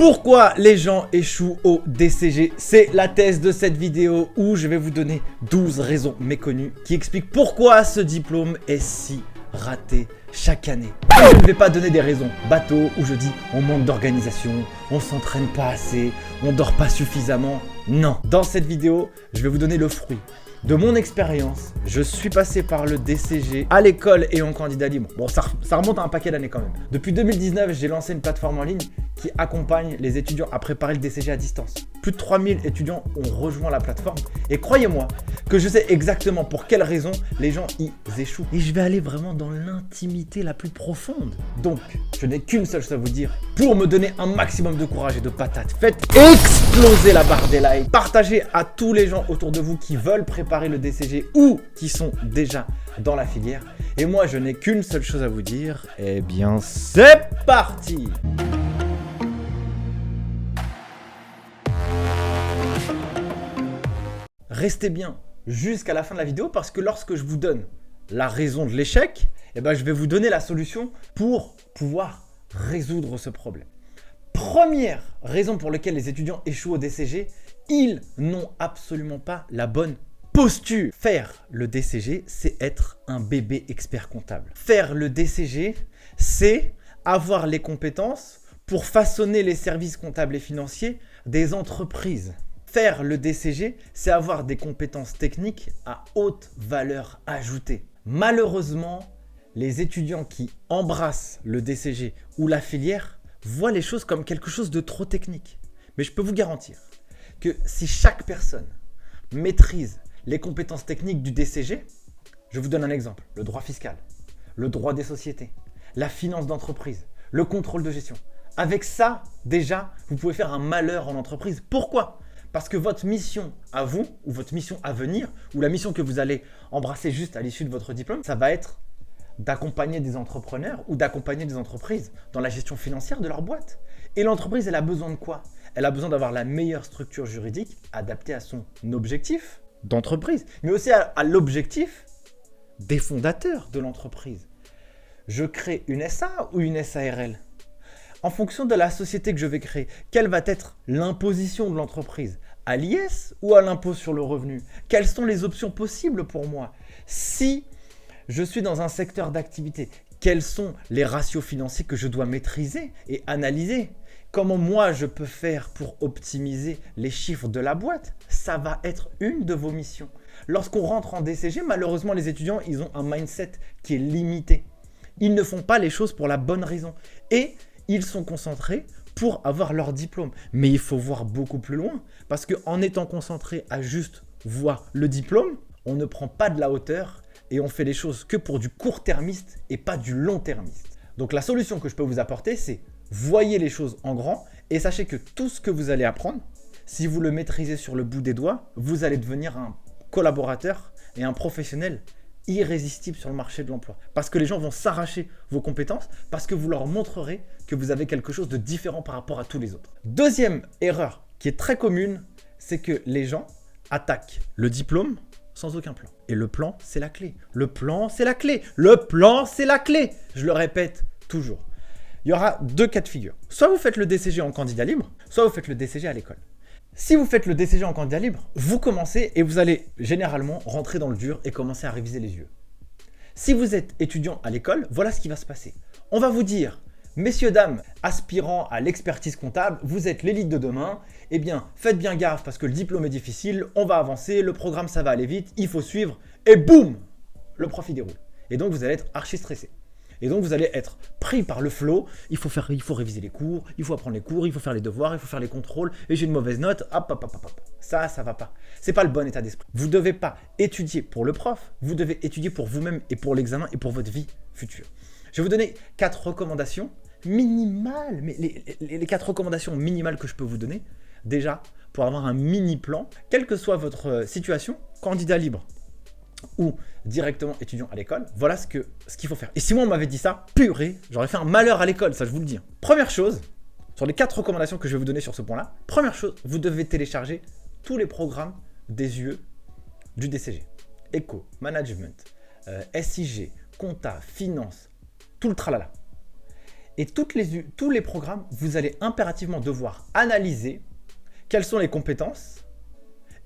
Pourquoi les gens échouent au DCG? C'est la thèse de cette vidéo où je vais vous donner 12 raisons méconnues qui expliquent pourquoi ce diplôme est si raté chaque année. Je ne vais pas donner des raisons bateau où je dis on manque d'organisation, on s'entraîne pas assez, on dort pas suffisamment. Non. Dans cette vidéo, je vais vous donner le fruit de mon expérience. Je suis passé par le DCG à l'école et en candidat libre. Bon, ça remonte à un paquet d'années quand même. Depuis 2019, j'ai lancé une plateforme en ligne qui accompagne les étudiants à préparer le DCG à distance. Plus de 3000 étudiants ont rejoint la plateforme. Et croyez-moi que je sais exactement pour quelles raisons les gens y échouent. Et je vais aller vraiment dans l'intimité la plus profonde. Donc, je n'ai qu'une seule chose à vous dire. Pour me donner un maximum de courage et de patates, faites exploser la barre des likes. Partagez à tous les gens autour de vous qui veulent préparer le DCG ou qui sont déjà dans la filière. Et moi, je n'ai qu'une seule chose à vous dire. Eh bien, c'est parti! Restez bien jusqu'à la fin de la vidéo parce que lorsque je vous donne la raison de l'échec, eh ben, je vais vous donner la solution pour pouvoir résoudre ce problème. Première raison pour laquelle les étudiants échouent au DCG, ils n'ont absolument pas la bonne posture. Faire le DCG, c'est être un bébé expert comptable. Faire le DCG, c'est avoir les compétences pour façonner les services comptables et financiers des entreprises. Faire le DCG, c'est avoir des compétences techniques à haute valeur ajoutée. Malheureusement, les étudiants qui embrassent le DCG ou la filière voient les choses comme quelque chose de trop technique. Mais je peux vous garantir que si chaque personne maîtrise les compétences techniques du DCG, je vous donne un exemple, le droit fiscal, le droit des sociétés, la finance d'entreprise, le contrôle de gestion. Avec ça, déjà, vous pouvez faire un malheur en entreprise. Pourquoi ? Parce que votre mission à vous, ou votre mission à venir, ou la mission que vous allez embrasser juste à l'issue de votre diplôme, ça va être d'accompagner des entrepreneurs ou d'accompagner des entreprises dans la gestion financière de leur boîte. Et l'entreprise, elle a besoin de quoi? Elle a besoin d'avoir la meilleure structure juridique adaptée à son objectif d'entreprise, mais aussi à l'objectif des fondateurs de l'entreprise. Je crée une SA ou une SARL? En fonction de la société que je vais créer, quelle va être l'imposition de l'entreprise? À l'IS ou à l'impôt sur le revenu? Quelles sont les options possibles pour moi? Si je suis dans un secteur d'activité, quels sont les ratios financiers que je dois maîtriser et analyser? Comment moi je peux faire pour optimiser les chiffres de la boîte? Ça va être une de vos missions. Lorsqu'on rentre en DCG, malheureusement les étudiants, ils ont un mindset qui est limité. Ils ne font pas les choses pour la bonne raison. Et ils sont concentrés pour avoir leur diplôme. Mais il faut voir beaucoup plus loin. Parce qu'en étant concentré à juste voir le diplôme, on ne prend pas de la hauteur et on fait les choses que pour du court-termiste et pas du long-termiste. Donc la solution que je peux vous apporter, c'est voyez les choses en grand et sachez que tout ce que vous allez apprendre, si vous le maîtrisez sur le bout des doigts, vous allez devenir un collaborateur et un professionnel irrésistible sur le marché de l'emploi. Parce que les gens vont s'arracher vos compétences, parce que vous leur montrerez que vous avez quelque chose de différent par rapport à tous les autres. Deuxième erreur qui est très commune, c'est que les gens attaquent le diplôme sans aucun plan. Et le plan, c'est la clé. Le plan, c'est la clé. Le plan, c'est la clé. Je le répète toujours. Il y aura deux cas de figure. Soit vous faites le DCG en candidat libre, soit vous faites le DCG à l'école. Si vous faites le DCG en candidat libre, vous commencez et vous allez généralement rentrer dans le dur et commencer à réviser les yeux. Si vous êtes étudiant à l'école, voilà ce qui va se passer. On va vous dire, messieurs, dames, aspirants à l'expertise comptable, vous êtes l'élite de demain, eh bien, faites bien gaffe parce que le diplôme est difficile, on va avancer, le programme ça va aller vite, il faut suivre, et boum, le prof il déroule. Et donc vous allez être archi stressé. Et donc, vous allez être pris par le flow. Il faut réviser les cours, il faut apprendre les cours, il faut faire les devoirs, il faut faire les contrôles. Et j'ai une mauvaise note. Hop. Ça va pas. C'est pas le bon état d'esprit. Vous ne devez pas étudier pour le prof. Vous devez étudier pour vous-même et pour l'examen et pour votre vie future. Je vais vous donner 4 recommandations minimales. Mais les 4 recommandations minimales que je peux vous donner, déjà, pour avoir un mini plan, quelle que soit votre situation, candidat libre ou directement étudiant à l'école, voilà ce qu'il faut faire. Et si moi on m'avait dit ça, purée, j'aurais fait un malheur à l'école, ça je vous le dis. Première chose, sur les 4 recommandations que je vais vous donner sur ce point-là, première chose, vous devez télécharger tous les programmes des UE du DCG. Éco, management, SIG, compta, finance, tout le tralala. Et tous les programmes, vous allez impérativement devoir analyser quelles sont les compétences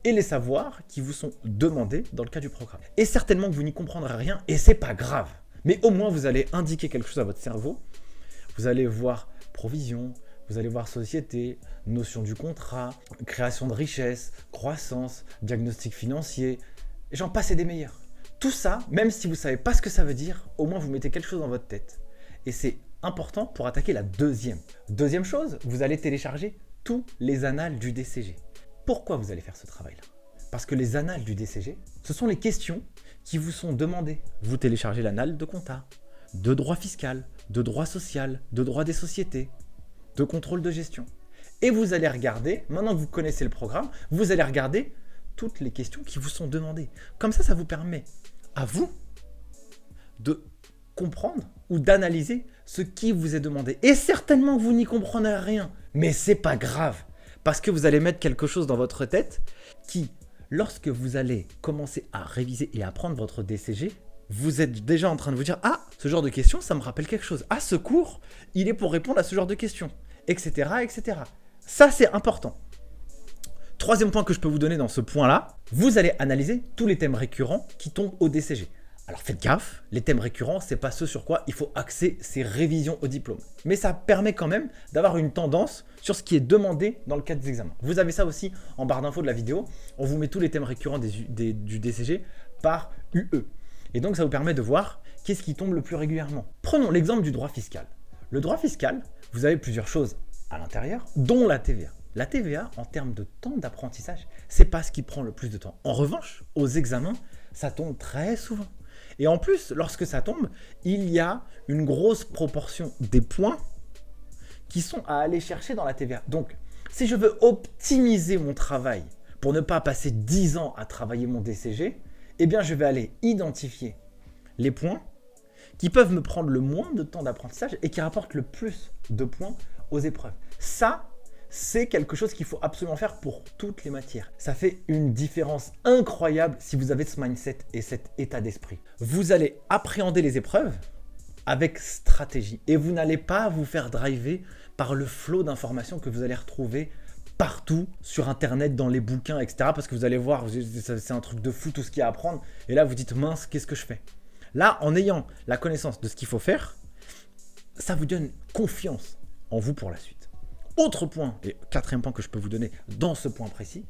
et les savoirs qui vous sont demandés dans le cas du programme. Et certainement que vous n'y comprendrez rien et c'est pas grave. Mais au moins, vous allez indiquer quelque chose à votre cerveau. Vous allez voir provision, vous allez voir société, notion du contrat, création de richesse, croissance, diagnostic financier, et j'en passe et des meilleurs. Tout ça, même si vous ne savez pas ce que ça veut dire, au moins vous mettez quelque chose dans votre tête. Et c'est important pour attaquer la deuxième. Deuxième chose, vous allez télécharger tous les annales du DCG. Pourquoi vous allez faire ce travail-là? Parce que les annales du DCG, ce sont les questions qui vous sont demandées. Vous téléchargez l'annale de compta, de droit fiscal, de droit social, de droit des sociétés, de contrôle de gestion. Et vous allez regarder, maintenant que vous connaissez le programme, vous allez regarder toutes les questions qui vous sont demandées. Comme ça vous permet à vous de comprendre ou d'analyser ce qui vous est demandé. Et certainement que vous n'y comprenez rien, mais c'est pas grave, parce que vous allez mettre quelque chose dans votre tête qui, lorsque vous allez commencer à réviser et à apprendre votre DCG, vous êtes déjà en train de vous dire « Ah, ce genre de question, ça me rappelle quelque chose. Ah, ce cours, il est pour répondre à ce genre de questions. » Etc., etc. Ça, c'est important. Troisième point que je peux vous donner dans ce point-là, vous allez analyser tous les thèmes récurrents qui tombent au DCG. Alors faites gaffe, les thèmes récurrents, c'est pas ce sur quoi il faut axer ses révisions au diplôme. Mais ça permet quand même d'avoir une tendance sur ce qui est demandé dans le cadre des examens. Vous avez ça aussi en barre d'infos de la vidéo. On vous met tous les thèmes récurrents du DCG par UE. Et donc ça vous permet de voir qu'est-ce qui tombe le plus régulièrement. Prenons l'exemple du droit fiscal. Le droit fiscal, vous avez plusieurs choses à l'intérieur, dont la TVA. La TVA, en termes de temps d'apprentissage, c'est pas ce qui prend le plus de temps. En revanche, aux examens, ça tombe très souvent. Et en plus, lorsque ça tombe, il y a une grosse proportion des points qui sont à aller chercher dans la TVA. Donc, si je veux optimiser mon travail pour ne pas passer 10 ans à travailler mon DCG, eh bien, je vais aller identifier les points qui peuvent me prendre le moins de temps d'apprentissage et qui rapportent le plus de points aux épreuves. Ça, c'est quelque chose qu'il faut absolument faire pour toutes les matières. Ça fait une différence incroyable si vous avez ce mindset et cet état d'esprit. Vous allez appréhender les épreuves avec stratégie et vous n'allez pas vous faire driver par le flot d'informations que vous allez retrouver partout sur internet, dans les bouquins, etc. Parce que vous allez voir, c'est un truc de fou tout ce qu'il y a à apprendre. Et là, vous dites mince, qu'est-ce que je fais? Là, en ayant la connaissance de ce qu'il faut faire, ça vous donne confiance en vous pour la suite. Autre point, et quatrième point que je peux vous donner dans ce point précis,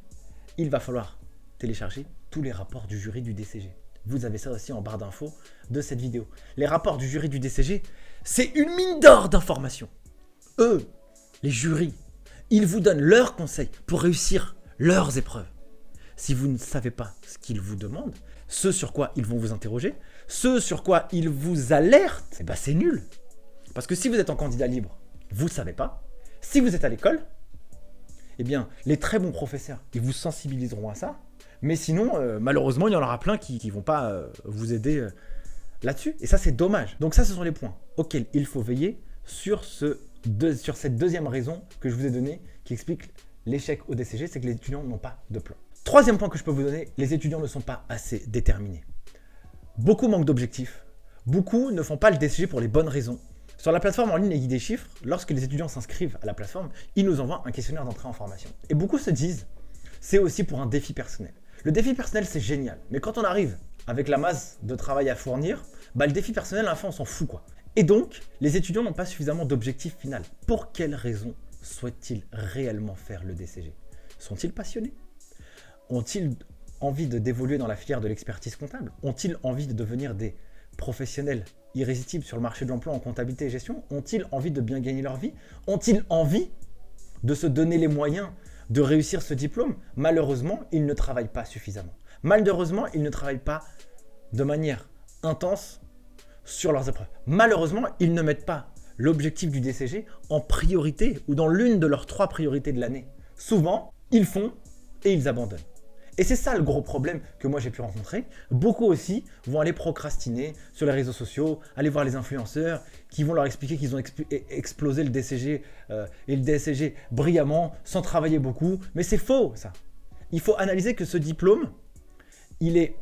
il va falloir télécharger tous les rapports du jury du DCG. Vous avez ça aussi en barre d'infos de cette vidéo. Les rapports du jury du DCG, c'est une mine d'or d'informations. Eux, les jurys, ils vous donnent leurs conseils pour réussir leurs épreuves. Si vous ne savez pas ce qu'ils vous demandent, ce sur quoi ils vont vous interroger, ce sur quoi ils vous alertent, c'est nul. Parce que si vous êtes en candidat libre, vous ne savez pas. Si vous êtes à l'école, eh bien, les très bons professeurs, ils vous sensibiliseront à ça. Mais sinon, malheureusement, il y en aura plein qui ne vont pas vous aider là-dessus. Et ça, c'est dommage. Donc ça, ce sont les points auxquels il faut veiller sur cette deuxième raison que je vous ai donnée qui explique l'échec au DCG, c'est que les étudiants n'ont pas de plan. Troisième point que je peux vous donner, les étudiants ne sont pas assez déterminés. Beaucoup manquent d'objectifs. Beaucoup ne font pas le DCG pour les bonnes raisons. Sur la plateforme en ligne Les Guides des Chiffres, lorsque les étudiants s'inscrivent à la plateforme, ils nous envoient un questionnaire d'entrée en formation. Et beaucoup se disent, c'est aussi pour un défi personnel. Le défi personnel, c'est génial. Mais quand on arrive avec la masse de travail à fournir, le défi personnel, à la fin, on s'en fout, quoi. Et donc, les étudiants n'ont pas suffisamment d'objectifs final. Pour quelles raisons souhaitent-ils réellement faire le DCG? Sont-ils passionnés? Ont-ils envie d'évoluer dans la filière de l'expertise comptable? Ont-ils envie de devenir des professionnels irrésistibles sur le marché de l'emploi en comptabilité et gestion? Ont-ils envie de bien gagner leur vie? Ont-ils envie de se donner les moyens de réussir ce diplôme? Malheureusement, ils ne travaillent pas suffisamment. Malheureusement, ils ne travaillent pas de manière intense sur leurs épreuves. Malheureusement, ils ne mettent pas l'objectif du DCG en priorité ou dans l'une de leurs 3 priorités de l'année. Souvent, ils font et ils abandonnent. Et c'est ça le gros problème que moi j'ai pu rencontrer. Beaucoup aussi vont aller procrastiner sur les réseaux sociaux, aller voir les influenceurs qui vont leur expliquer qu'ils ont explosé le DCG et le DSCG brillamment, sans travailler beaucoup. Mais c'est faux ça. Il faut analyser que ce diplôme, il est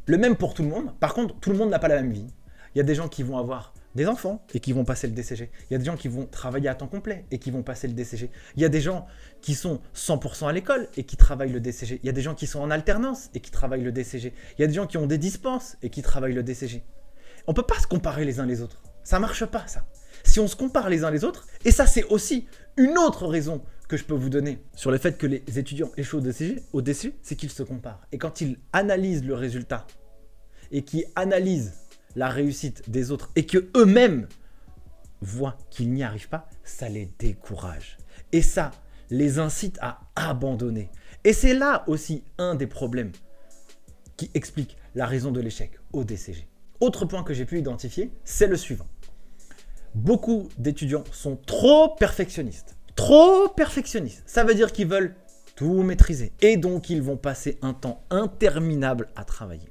le même pour tout le monde. Par contre, tout le monde n'a pas la même vie. Il y a des gens qui vont avoir des enfants et qui vont passer le DCG. Il y a des gens qui vont travailler à temps complet et qui vont passer le DCG. Il y a des gens qui sont 100% à l'école et qui travaillent le DCG. Il y a des gens qui sont en alternance et qui travaillent le DCG. Il y a des gens qui ont des dispenses et qui travaillent le DCG. On ne peut pas se comparer les uns les autres. Ça ne marche pas, ça. Si on se compare les uns les autres, et ça c'est aussi une autre raison que je peux vous donner sur le fait que les étudiants échouent au DCG, c'est qu'ils se comparent. Et quand ils analysent le résultat et qu'ils analysent la réussite des autres et que eux-mêmes voient qu'ils n'y arrivent pas, ça les décourage. Et ça les incite à abandonner. Et c'est là aussi un des problèmes qui explique la raison de l'échec au DCG. Autre point que j'ai pu identifier, c'est le suivant. Beaucoup d'étudiants sont trop perfectionnistes. Trop perfectionnistes. Ça veut dire qu'ils veulent tout maîtriser. Et donc, ils vont passer un temps interminable à travailler.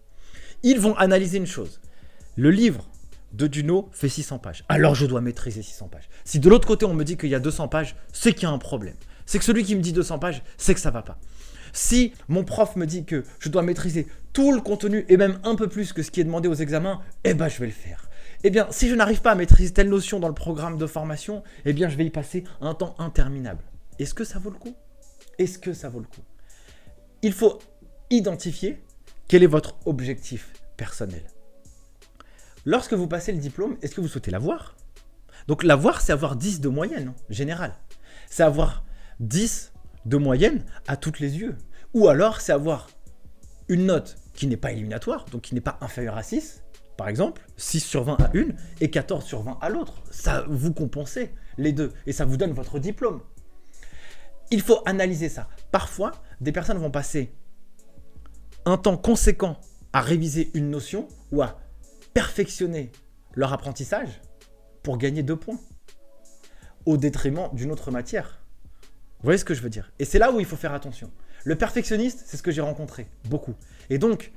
Ils vont analyser une chose. Le livre de Duno fait 600 pages. Alors, je dois maîtriser 600 pages. Si de l'autre côté, on me dit qu'il y a 200 pages, c'est qu'il y a un problème. C'est que celui qui me dit 200 pages, c'est que ça ne va pas. Si mon prof me dit que je dois maîtriser tout le contenu et même un peu plus que ce qui est demandé aux examens, eh ben, je vais le faire. Eh bien, si je n'arrive pas à maîtriser telle notion dans le programme de formation, eh bien, je vais y passer un temps interminable. Est-ce que ça vaut le coup? Est-ce que ça vaut le coup? Il faut identifier quel est votre objectif personnel. Lorsque vous passez le diplôme, est-ce que vous souhaitez l'avoir? Donc, l'avoir, c'est avoir 10 de moyenne, générale. C'est avoir 10 de moyenne à toutes les yeux. Ou alors, c'est avoir une note qui n'est pas éliminatoire, donc qui n'est pas inférieure à 6, par exemple, 6 sur 20 à une et 14 sur 20 à l'autre. Ça, vous compensez les deux et ça vous donne votre diplôme. Il faut analyser ça. Parfois, des personnes vont passer un temps conséquent à réviser une notion ou à perfectionner leur apprentissage pour gagner 2 points au détriment d'une autre matière. Vous voyez ce que je veux dire? Et c'est là où il faut faire attention. Le perfectionniste, c'est ce que j'ai rencontré, beaucoup. Et donc,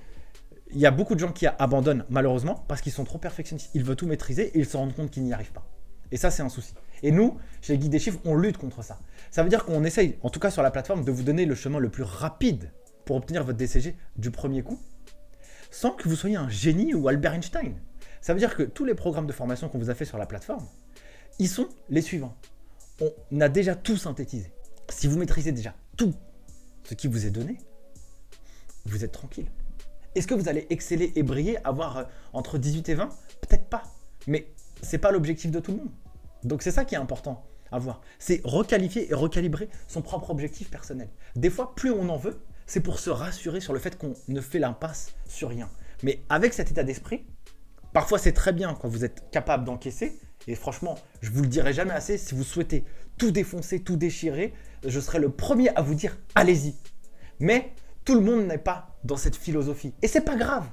il y a beaucoup de gens qui abandonnent malheureusement parce qu'ils sont trop perfectionnistes. Ils veulent tout maîtriser et ils se rendent compte qu'ils n'y arrivent pas. Et ça, c'est un souci. Et nous, chez les guides des chiffres, on lutte contre ça. Ça veut dire qu'on essaye, en tout cas sur la plateforme, de vous donner le chemin le plus rapide pour obtenir votre DCG du premier coup, sans que vous soyez un génie ou Albert Einstein. Ça veut dire que tous les programmes de formation qu'on vous a fait sur la plateforme, ils sont les suivants. On a déjà tout synthétisé. Si vous maîtrisez déjà tout ce qui vous est donné, vous êtes tranquille. Est-ce que vous allez exceller et briller, avoir entre 18 et 20? Peut-être pas. Mais ce n'est pas l'objectif de tout le monde. Donc c'est ça qui est important à voir. C'est requalifier et recalibrer son propre objectif personnel. Des fois, plus on en veut, c'est pour se rassurer sur le fait qu'on ne fait l'impasse sur rien. Mais avec cet état d'esprit, parfois c'est très bien quand vous êtes capable d'encaisser. Et franchement, je ne vous le dirai jamais assez, si vous souhaitez tout défoncer, tout déchirer, je serai le premier à vous dire allez-y. Mais tout le monde n'est pas dans cette philosophie. Et c'est pas grave.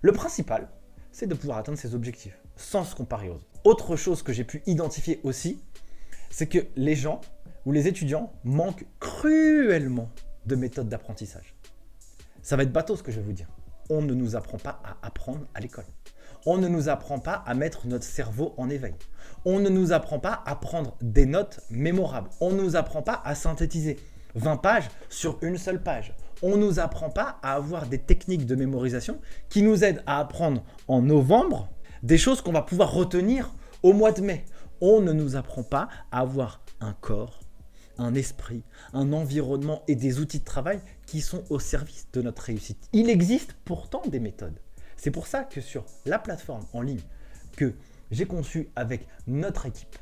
Le principal, c'est de pouvoir atteindre ses objectifs sans se comparer aux autres. Autre chose que j'ai pu identifier aussi, c'est que les gens ou les étudiants manquent cruellement de méthodes d'apprentissage. Ça va être bateau ce que je vais vous dire. On ne nous apprend pas à apprendre à l'école. On ne nous apprend pas à mettre notre cerveau en éveil. On ne nous apprend pas à prendre des notes mémorables. On ne nous apprend pas à synthétiser 20 pages sur une seule page. On ne nous apprend pas à avoir des techniques de mémorisation qui nous aident à apprendre en novembre des choses qu'on va pouvoir retenir au mois de mai. On ne nous apprend pas à avoir un corps, un esprit, un environnement et des outils de travail qui sont au service de notre réussite. Il existe pourtant des méthodes. C'est pour ça que sur la plateforme en ligne que j'ai conçue avec notre équipe,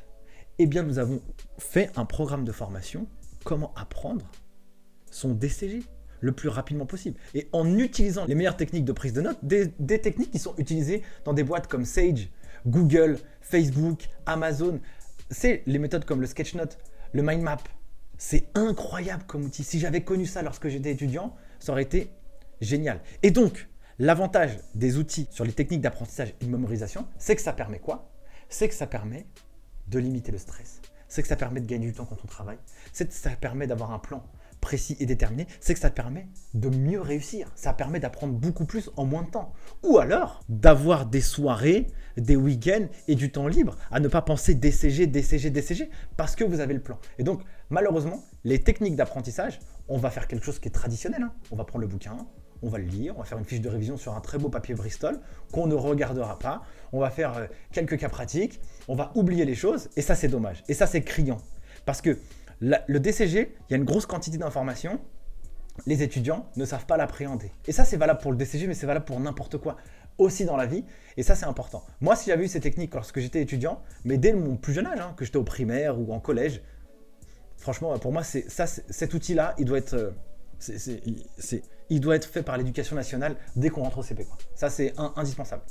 eh bien nous avons fait un programme de formation comment apprendre son DCG le plus rapidement possible. Et en utilisant les meilleures techniques de prise de notes, des techniques qui sont utilisées dans des boîtes comme Sage, Google, Facebook, Amazon. C'est les méthodes comme le Sketchnote, le Mind Map. C'est incroyable comme outil. Si j'avais connu ça lorsque j'étais étudiant, ça aurait été génial. Et donc, l'avantage des outils sur les techniques d'apprentissage et de mémorisation, c'est que ça permet quoi? C'est que ça permet de limiter le stress. C'est que ça permet de gagner du temps quand on travaille. C'est que ça permet d'avoir un plan précis et déterminé. C'est que ça permet de mieux réussir. Ça permet d'apprendre beaucoup plus en moins de temps. Ou alors d'avoir des soirées, des week-ends et du temps libre à ne pas penser DCG, DCG, DCG parce que vous avez le plan. Et donc, malheureusement, les techniques d'apprentissage, on va faire quelque chose qui est traditionnel. On va prendre le bouquin, on va le lire, on va faire une fiche de révision sur un très beau papier Bristol qu'on ne regardera pas, on va faire quelques cas pratiques, on va oublier les choses et ça c'est dommage. Et ça c'est criant. Parce que le DCG, il y a une grosse quantité d'informations, les étudiants ne savent pas l'appréhender. Et ça c'est valable pour le DCG mais c'est valable pour n'importe quoi, aussi dans la vie et ça c'est important. Moi si j'avais eu ces techniques lorsque j'étais étudiant, mais dès mon plus jeune âge, que j'étais au primaire ou en collège, franchement pour moi cet outil-là, il doit être... il doit être fait par l'éducation nationale dès qu'on rentre au CP, quoi. Ça, c'est indispensable.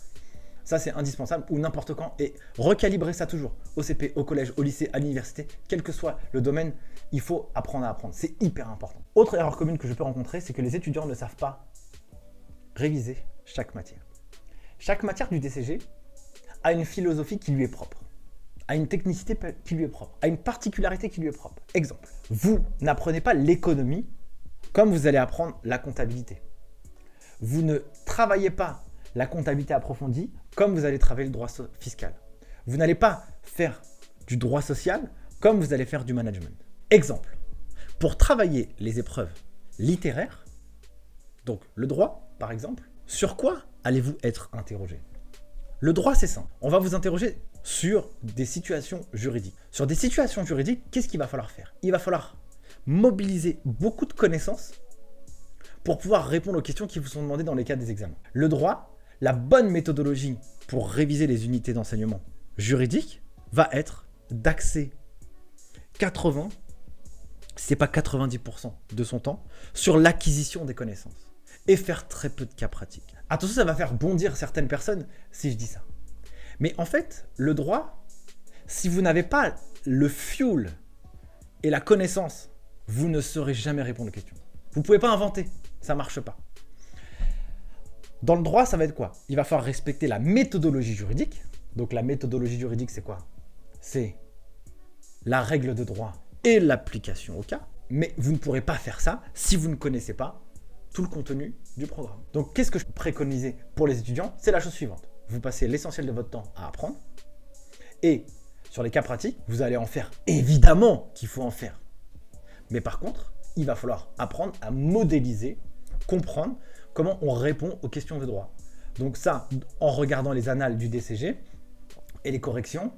Ça, c'est indispensable ou n'importe quand. Et recalibrer ça toujours. Au CP, au collège, au lycée, à l'université, quel que soit le domaine, il faut apprendre à apprendre. C'est hyper important. Autre erreur commune que je peux rencontrer, c'est que les étudiants ne savent pas réviser chaque matière. Chaque matière du DCG a une philosophie qui lui est propre, a une technicité qui lui est propre, a une particularité qui lui est propre. Exemple, vous n'apprenez pas l'économie comme vous allez apprendre la comptabilité. Vous ne travaillez pas la comptabilité approfondie comme vous allez travailler le droit fiscal. Vous n'allez pas faire du droit social comme vous allez faire du management. Exemple, pour travailler les épreuves littéraires, donc le droit par exemple, sur quoi allez-vous être interrogé? Le droit c'est simple, on va vous interroger sur des situations juridiques. Sur des situations juridiques, qu'est-ce qu'il va falloir faire? Il va falloir mobiliser beaucoup de connaissances pour pouvoir répondre aux questions qui vous sont demandées dans les cas des examens. Le droit, la bonne méthodologie pour réviser les unités d'enseignement juridique va être d'axer 80, si c'est pas 90% de son temps sur l'acquisition des connaissances et faire très peu de cas pratiques. Attention, ça va faire bondir certaines personnes si je dis ça. Mais en fait, le droit, si vous n'avez pas le fuel et la connaissance, vous ne saurez jamais répondre aux questions. Vous ne pouvez pas inventer, ça ne marche pas. Dans le droit, ça va être quoi? Il va falloir respecter la méthodologie juridique. Donc la méthodologie juridique, c'est quoi? C'est la règle de droit et l'application au cas. Mais vous ne pourrez pas faire ça si vous ne connaissez pas tout le contenu du programme. Donc qu'est-ce que je préconisais pour les étudiants? C'est la chose suivante. Vous passez l'essentiel de votre temps à apprendre. Et sur les cas pratiques, vous allez en faire. Évidemment qu'il faut en faire. Mais par contre, il va falloir apprendre à modéliser, comprendre comment on répond aux questions de droit. Donc ça, en regardant les annales du DCG et les corrections,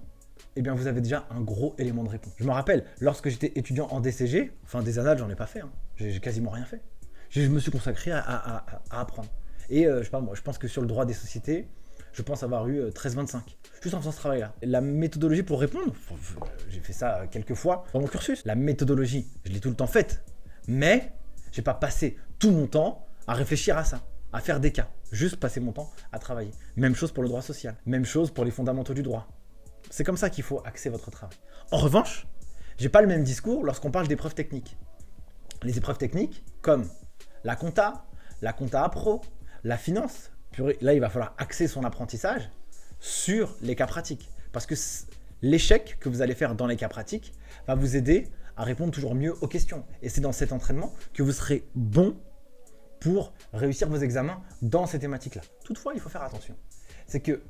eh bien vous avez déjà un gros élément de réponse. Je me rappelle, lorsque j'étais étudiant en DCG, enfin des annales, j'en ai pas fait. J'ai quasiment rien fait. Je me suis consacré à apprendre. Et je sais pas moi, je pense que sur le droit des sociétés, je pense avoir eu 13-25. Juste en faisant ce travail-là. La méthodologie pour répondre, j'ai fait ça quelques fois dans mon cursus. La méthodologie, je l'ai tout le temps faite. Mais j'ai pas passé tout mon temps à réfléchir à ça, à faire des cas. Juste passer mon temps à travailler. Même chose pour le droit social. Même chose pour les fondamentaux du droit. C'est comme ça qu'il faut axer votre travail. En revanche, j'ai pas le même discours lorsqu'on parle d'épreuves techniques. Les épreuves techniques, comme la compta pro, la finance, là il va falloir axer son apprentissage sur les cas pratiques. Parce que l'échec que vous allez faire dans les cas pratiques va vous aider à répondre toujours mieux aux questions. Et c'est dans cet entraînement que vous serez bon pour réussir vos examens dans ces thématiques-là. Toutefois, il faut faire attention. C'est que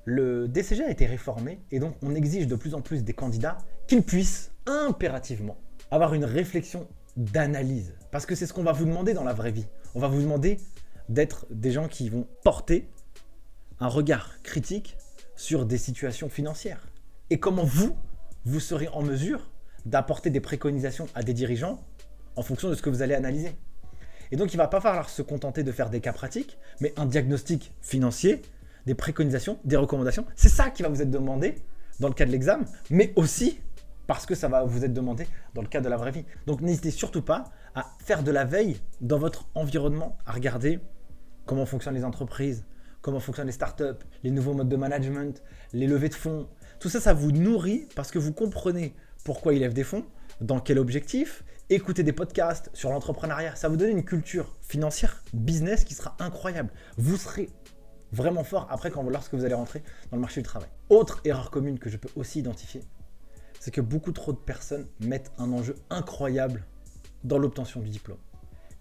le DCG a été réformé et donc on exige de plus en plus des candidats qu'ils puissent impérativement avoir une réflexion d'analyse. Parce que c'est ce qu'on va vous demander dans la vraie vie. On va vous demander d'être des gens qui vont porter un regard critique sur des situations financières. Et comment vous serez en mesure d'apporter des préconisations à des dirigeants en fonction de ce que vous allez analyser. Et donc, il ne va pas falloir se contenter de faire des cas pratiques, mais un diagnostic financier, des préconisations, des recommandations. C'est ça qui va vous être demandé dans le cas de l'examen, mais aussi parce que ça va vous être demandé dans le cas de la vraie vie. Donc, n'hésitez surtout pas à faire de la veille dans votre environnement, à regarder comment fonctionnent les entreprises, comment fonctionnent les startups, les nouveaux modes de management, les levées de fonds. Tout ça, ça vous nourrit parce que vous comprenez pourquoi ils lèvent des fonds, dans quel objectif, écouter des podcasts sur l'entrepreneuriat. Ça va vous donner une culture financière, business qui sera incroyable. Vous serez vraiment fort après lorsque vous allez rentrer dans le marché du travail. Autre erreur commune que je peux aussi identifier, c'est que beaucoup trop de personnes mettent un enjeu incroyable dans l'obtention du diplôme.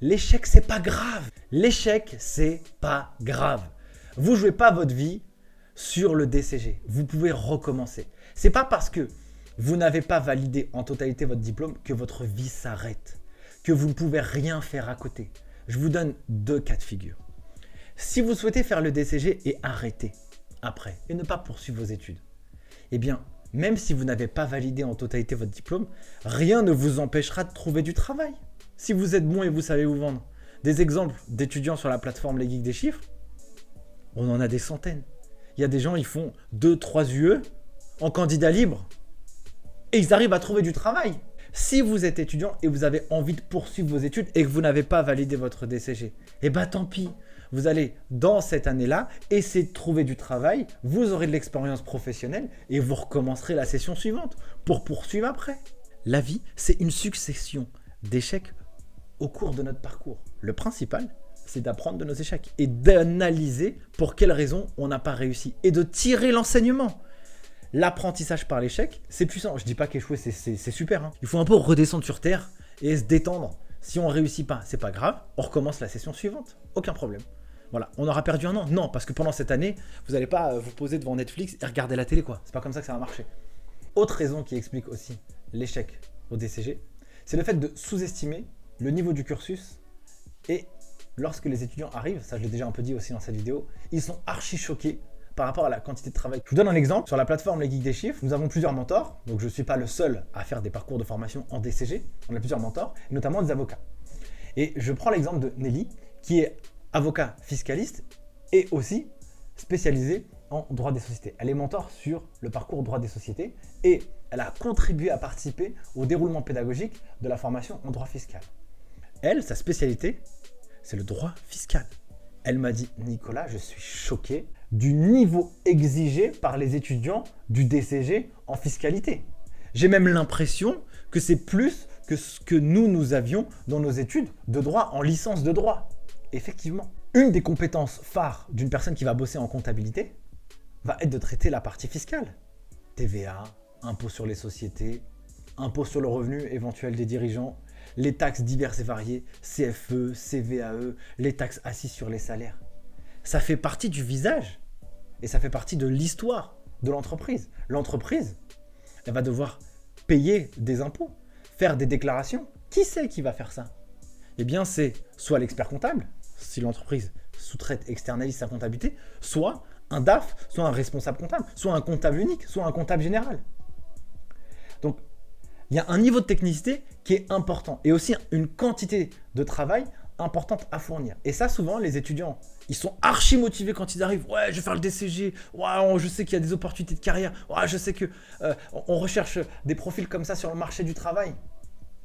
L'échec, c'est pas grave. L'échec, c'est pas grave. Vous jouez pas votre vie sur le DCG. Vous pouvez recommencer. C'est pas parce que vous n'avez pas validé en totalité votre diplôme que votre vie s'arrête, que vous ne pouvez rien faire à côté. Je vous donne 2 cas de figure. Si vous souhaitez faire le DCG et arrêter après et ne pas poursuivre vos études, eh bien, même si vous n'avez pas validé en totalité votre diplôme, rien ne vous empêchera de trouver du travail. Si vous êtes bon et vous savez vous vendre. Des exemples d'étudiants sur la plateforme Les Geeks des Chiffres, on en a des centaines. Il y a des gens, ils font 2-3 UE en candidat libre et ils arrivent à trouver du travail. Si vous êtes étudiant et vous avez envie de poursuivre vos études et que vous n'avez pas validé votre DCG, eh bien tant pis. Vous allez, dans cette année-là, essayer de trouver du travail, vous aurez de l'expérience professionnelle et vous recommencerez la session suivante pour poursuivre après. La vie, c'est une succession d'échecs au cours de notre parcours. Le principal, c'est d'apprendre de nos échecs et d'analyser pour quelles raisons on n'a pas réussi et de tirer l'enseignement. L'apprentissage par l'échec, c'est puissant. Je ne dis pas qu'échouer, c'est super. Il faut un peu redescendre sur terre et se détendre. Si on ne réussit pas, c'est pas grave. On recommence la session suivante. Aucun problème. Voilà. On aura perdu 1 an? Non, parce que pendant cette année, vous n'allez pas vous poser devant Netflix et regarder la télé, quoi. C'est pas comme ça que ça va marcher. Autre raison qui explique aussi l'échec au DCG, c'est le fait de sous-estimer le niveau du cursus. Et lorsque les étudiants arrivent, ça je l'ai déjà un peu dit aussi dans cette vidéo, ils sont archi choqués par rapport à la quantité de travail. Je vous donne un exemple. Sur la plateforme Les Geeks des Chiffres, nous avons plusieurs mentors. Donc je ne suis pas le seul à faire des parcours de formation en DCG. On a plusieurs mentors, notamment des avocats. Et je prends l'exemple de Nelly, qui est avocat fiscaliste et aussi spécialisée en droit des sociétés. Elle est mentor sur le parcours droit des sociétés et elle a contribué à participer au déroulement pédagogique de la formation en droit fiscal. Elle, sa spécialité, c'est le droit fiscal. Elle m'a dit, Nicolas, je suis choqué du niveau exigé par les étudiants du DCG en fiscalité. J'ai même l'impression que c'est plus que ce que nous avions dans nos études de droit en licence de droit. Effectivement, une des compétences phares d'une personne qui va bosser en comptabilité va être de traiter la partie fiscale. TVA, impôt sur les sociétés, impôt sur le revenu éventuel des dirigeants, les taxes diverses et variées, CFE, CVAE, les taxes assises sur les salaires. Ça fait partie du visage et ça fait partie de l'histoire de l'entreprise. L'entreprise, elle va devoir payer des impôts, faire des déclarations. Qui c'est qui va faire ça? Eh bien, c'est soit l'expert comptable, si l'entreprise sous-traite, externalise sa comptabilité, soit un DAF, soit un responsable comptable, soit un comptable unique, soit un comptable général. Donc, il y a un niveau de technicité qui est important et aussi une quantité de travail importante à fournir. Et ça, souvent, les étudiants, ils sont archi motivés quand ils arrivent. Ouais, je vais faire le DCG. Ouais, je sais qu'il y a des opportunités de carrière. Ouais, je sais que on recherche des profils comme ça sur le marché du travail.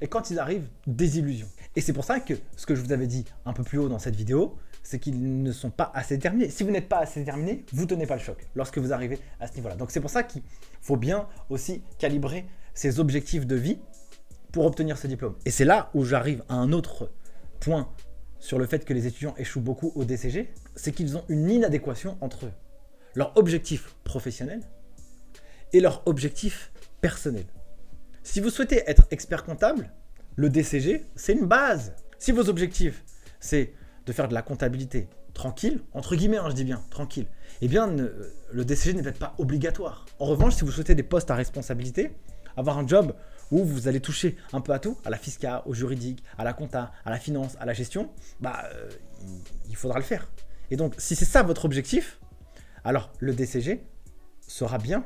Et quand ils arrivent, désillusion. Et c'est pour ça que ce que je vous avais dit un peu plus haut dans cette vidéo, c'est qu'ils ne sont pas assez déterminés. Si vous n'êtes pas assez déterminé, vous ne tenez pas le choc lorsque vous arrivez à ce niveau-là. Donc c'est pour ça qu'il faut bien aussi calibrer ses objectifs de vie pour obtenir ce diplôme. Et c'est là où j'arrive à un autre point sur le fait que les étudiants échouent beaucoup au DCG, c'est qu'ils ont une inadéquation entre leur objectif professionnel et leur objectif personnel. Si vous souhaitez être expert comptable, le DCG, c'est une base. Si vos objectifs, c'est de faire de la comptabilité tranquille, entre guillemets, je dis bien tranquille, eh bien, le DCG n'est peut-être pas obligatoire. En revanche, si vous souhaitez des postes à responsabilité, avoir un job où vous allez toucher un peu à tout, à la fisca, au juridique, à la compta, à la finance, à la gestion, il faudra le faire. Et donc, si c'est ça votre objectif, alors le DCG sera bien.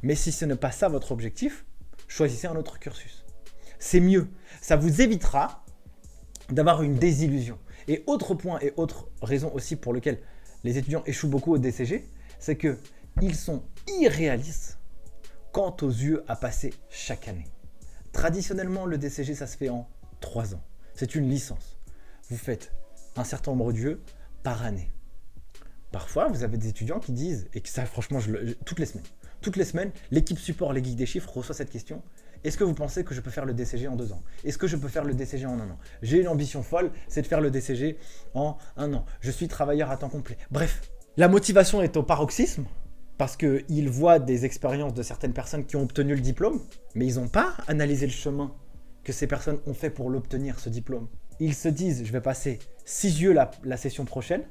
Mais si ce n'est pas ça votre objectif, choisissez un autre cursus. C'est mieux. Ça vous évitera d'avoir une désillusion. Et autre point et autre raison aussi pour lequel les étudiants échouent beaucoup au DCG, c'est qu'ils sont irréalistes quant aux UE à passer chaque année. Traditionnellement, le DCG, ça se fait en 3 ans. C'est une licence. Vous faites un certain nombre d'UE par année. Parfois, vous avez des étudiants qui disent, et que ça, franchement, toutes les semaines, l'équipe support, les geeks des chiffres, reçoit cette question. Est-ce que vous pensez que je peux faire le DCG en 2 ans? Est-ce que je peux faire le DCG en 1 an? J'ai une ambition folle, c'est de faire le DCG en 1 an. Je suis travailleur à temps complet. Bref, la motivation est au paroxysme parce qu'ils voient des expériences de certaines personnes qui ont obtenu le diplôme, mais ils n'ont pas analysé le chemin que ces personnes ont fait pour l'obtenir, ce diplôme. Ils se disent, je vais passer 6 UE la session prochaine,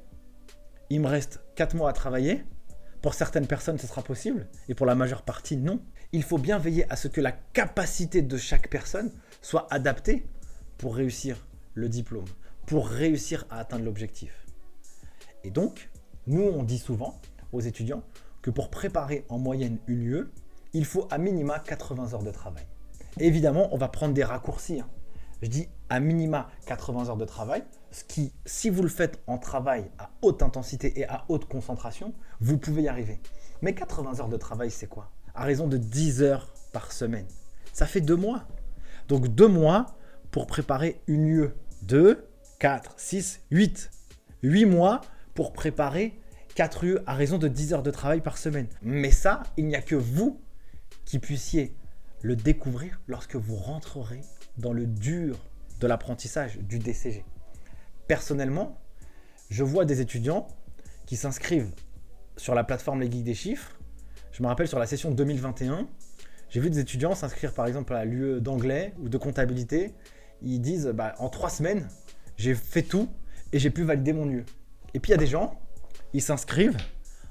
il me reste 4 mois à travailler. Pour certaines personnes, ce sera possible, et pour la majeure partie, non. Il faut bien veiller à ce que la capacité de chaque personne soit adaptée pour réussir le diplôme, pour réussir à atteindre l'objectif. Et donc, nous, on dit souvent aux étudiants que pour préparer en moyenne une UE, il faut à minima 80 heures de travail. Évidemment, on va prendre des raccourcis. Je dis à minima 80 heures de travail, ce qui, si vous le faites en travail à haute intensité et à haute concentration, vous pouvez y arriver. Mais 80 heures de travail, c'est quoi? À raison de 10 heures par semaine. Ça fait 2 mois. Donc 2 mois pour préparer une UE. 2, 4, 6, 8. 8 mois pour préparer 4 UE à raison de 10 heures de travail par semaine. Mais ça, il n'y a que vous qui puissiez le découvrir lorsque vous rentrerez dans le dur de l'apprentissage du DCG. Personnellement, je vois des étudiants qui s'inscrivent sur la plateforme Les Geeks des Chiffres. Je me rappelle sur la session 2021, j'ai vu des étudiants s'inscrire par exemple à l'UE d'anglais ou de comptabilité. Ils disent en 3 semaines, j'ai fait tout et j'ai pu valider mon UE. Et puis il y a des gens, ils s'inscrivent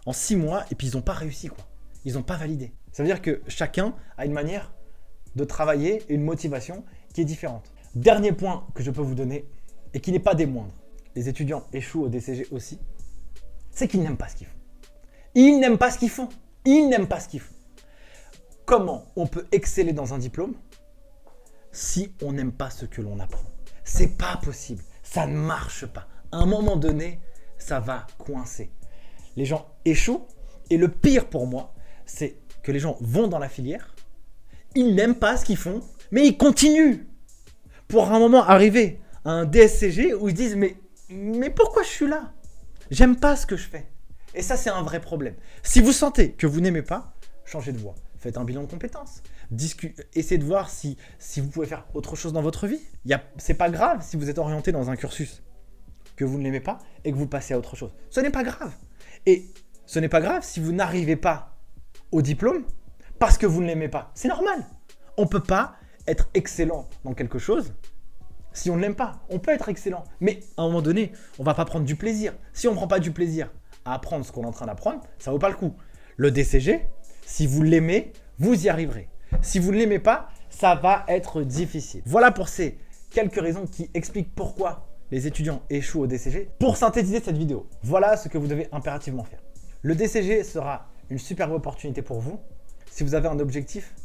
en 6 mois et puis ils n'ont pas réussi, quoi. Ils n'ont pas validé. Ça veut dire que chacun a une manière de travailler et une motivation qui est différente. Dernier point que je peux vous donner et qui n'est pas des moindres, les étudiants échouent au DCG aussi, c'est qu'ils n'aiment pas ce qu'ils font. Ils n'aiment pas ce qu'ils font. Ils n'aiment pas ce qu'ils font. Comment on peut exceller dans un diplôme si on n'aime pas ce que l'on apprend? C'est pas possible. Ça ne marche pas. À un moment donné, ça va coincer. Les gens échouent et le pire pour moi, c'est que les gens vont dans la filière, ils n'aiment pas ce qu'ils font, mais ils continuent pour un moment arriver à un DSCG où ils disent mais pourquoi je suis là? J'aime pas ce que je fais. Et ça, c'est un vrai problème. Si vous sentez que vous n'aimez pas, changez de voie. Faites un bilan de compétences. Essayez de voir si vous pouvez faire autre chose dans votre vie. C'est pas grave si vous êtes orienté dans un cursus que vous ne l'aimez pas et que vous passez à autre chose. Ce n'est pas grave. Et ce n'est pas grave si vous n'arrivez pas au diplôme parce que vous ne l'aimez pas. C'est normal. On ne peut pas être excellent dans quelque chose si on ne l'aime pas. On peut être excellent, mais à un moment donné, on ne va pas prendre du plaisir. Si on ne prend pas du plaisir à apprendre ce qu'on est en train d'apprendre, ça ne vaut pas le coup. Le DCG, si vous l'aimez, vous y arriverez. Si vous ne l'aimez pas, ça va être difficile. Voilà pour ces quelques raisons qui expliquent pourquoi les étudiants échouent au DCG. Pour synthétiser cette vidéo, voilà ce que vous devez impérativement faire. Le DCG sera une superbe opportunité pour vous si vous avez un objectif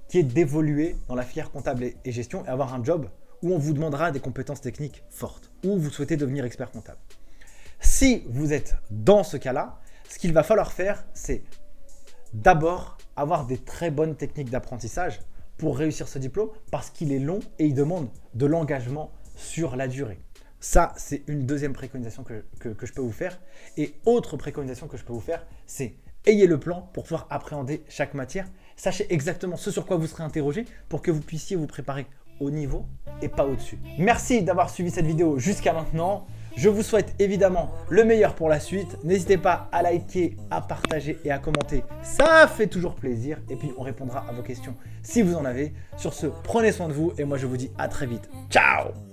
qui est d'évoluer dans la filière comptable et gestion et avoir un job où on vous demandera des compétences techniques fortes, ou vous souhaitez devenir expert comptable. Si vous êtes dans ce cas-là, ce qu'il va falloir faire, c'est d'abord avoir des très bonnes techniques d'apprentissage pour réussir ce diplôme parce qu'il est long et il demande de l'engagement sur la durée. Ça, c'est une deuxième préconisation que je peux vous faire. Et autre préconisation que je peux vous faire, c'est ayez le plan pour pouvoir appréhender chaque matière. Sachez exactement ce sur quoi vous serez interrogé pour que vous puissiez vous préparer au niveau et pas au-dessus. Merci d'avoir suivi cette vidéo jusqu'à maintenant. Je vous souhaite évidemment le meilleur pour la suite. N'hésitez pas à liker, à partager et à commenter. Ça fait toujours plaisir. Et puis, on répondra à vos questions si vous en avez. Sur ce, prenez soin de vous et moi, je vous dis à très vite. Ciao!